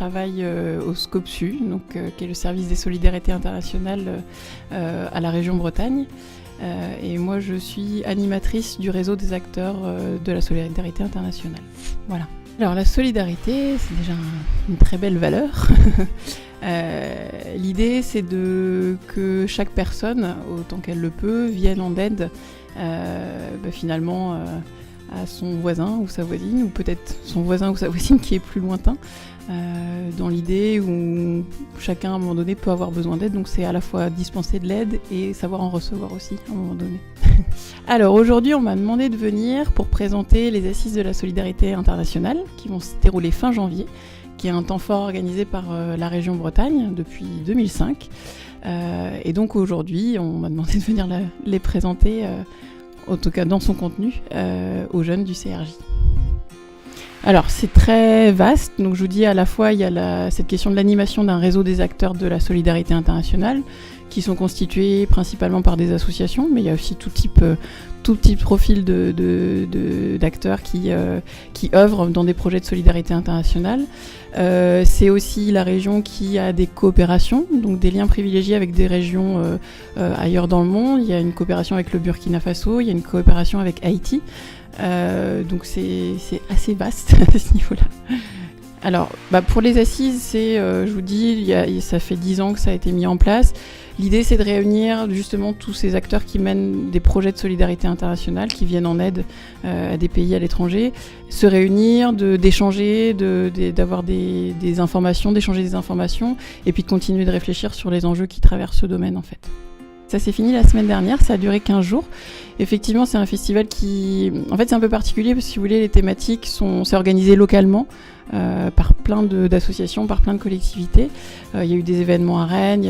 travaille au SCOPSU, qui est le service des solidarités internationales à la région Bretagne. Et moi, je suis animatrice du réseau des acteurs de la solidarité internationale. Voilà. Alors, la solidarité, c'est déjà une très belle valeur. L'idée, c'est que chaque personne, autant qu'elle le peut, vienne en aide finalement à son voisin ou sa voisine, ou peut-être son voisin ou sa voisine qui est plus lointain, dans l'idée où chacun à un moment donné peut avoir besoin d'aide, donc c'est à la fois dispenser de l'aide et savoir en recevoir aussi à un moment donné. Alors aujourd'hui on m'a demandé de venir pour présenter les Assises de la solidarité internationale qui vont se dérouler fin janvier, qui est un temps fort organisé par la région Bretagne depuis 2005. Et donc aujourd'hui on m'a demandé de venir les présenter, en tout cas dans son contenu, aux jeunes du CRJ. Alors c'est très vaste, donc je vous dis à la fois il y a cette question de l'animation d'un réseau des acteurs de la solidarité internationale qui sont constitués principalement par des associations, mais il y a aussi tout type profil d'acteurs qui œuvrent dans des projets de solidarité internationale. C'est aussi la région qui a des coopérations, donc des liens privilégiés avec des régions ailleurs dans le monde. Il y a une coopération avec le Burkina Faso, il y a une coopération avec Haïti. Donc c'est assez vaste à ce niveau-là. Alors, pour les assises, je vous dis, ça fait 10 ans que ça a été mis en place. L'idée, c'est de réunir justement tous ces acteurs qui mènent des projets de solidarité internationale, qui viennent en aide à des pays à l'étranger, se réunir, d'échanger, d'avoir des informations, d'échanger des informations, et puis de continuer de réfléchir sur les enjeux qui traversent ce domaine, en fait. Ça s'est fini la semaine dernière, ça a duré 15 jours. Effectivement, c'est un festival en fait, c'est un peu particulier parce que, si vous voulez, les thématiques c'est organisé localement par plein d'associations, par plein de collectivités. Il y a eu des événements à Rennes,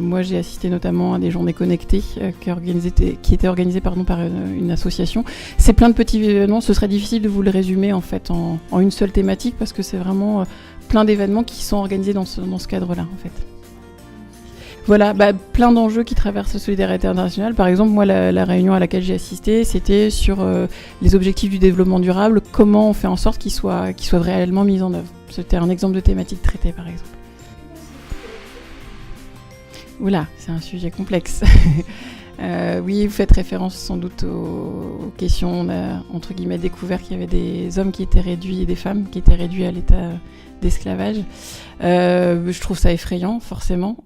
moi j'ai assisté notamment à des journées connectées qui étaient organisées par une association. C'est plein de petits événements, ce serait difficile de vous le résumer en fait en une seule thématique parce que c'est vraiment plein d'événements qui sont organisés dans ce cadre-là en fait. Voilà, plein d'enjeux qui traversent la solidarité internationale. Par exemple, moi, la réunion à laquelle j'ai assisté, c'était sur les objectifs du développement durable, comment on fait en sorte qu'ils soient réellement mis en œuvre. C'était un exemple de thématique traitée, par exemple. Oula, c'est un sujet complexe. Oui, vous faites référence sans doute aux questions. On a, entre guillemets, découvert qu'il y avait des hommes qui étaient réduits et des femmes qui étaient réduits à l'état d'esclavage. Je trouve ça effrayant, forcément.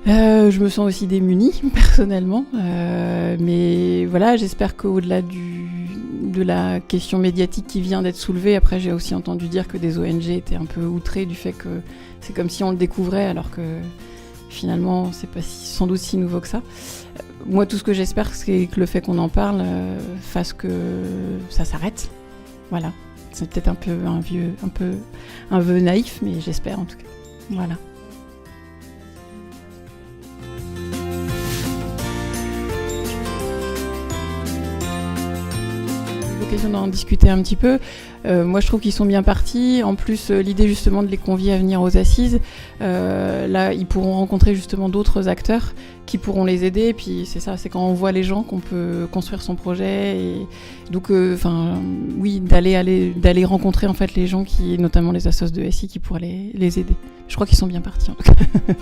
Je me sens aussi démunie, personnellement. Mais voilà, j'espère qu'au-delà de la question médiatique qui vient d'être soulevée, après j'ai aussi entendu dire que des ONG étaient un peu outrées du fait que c'est comme si on le découvrait, alors que finalement, c'est pas sans doute si nouveau que ça. Moi, tout ce que j'espère, c'est que le fait qu'on en parle fasse que ça s'arrête. Voilà. C'est peut-être un vœu naïf, mais j'espère en tout cas. Voilà. L'occasion d'en discuter un petit peu. Moi, je trouve qu'ils sont bien partis. En plus, l'idée justement de les convier à venir aux assises, là, ils pourront rencontrer justement d'autres acteurs qui pourront les aider. Et puis, c'est ça, c'est quand on voit les gens qu'on peut construire son projet. Et donc, oui, d'aller rencontrer en fait les gens notamment les assos de SI, qui pourraient les aider. Je crois qu'ils sont bien partis en tout cas.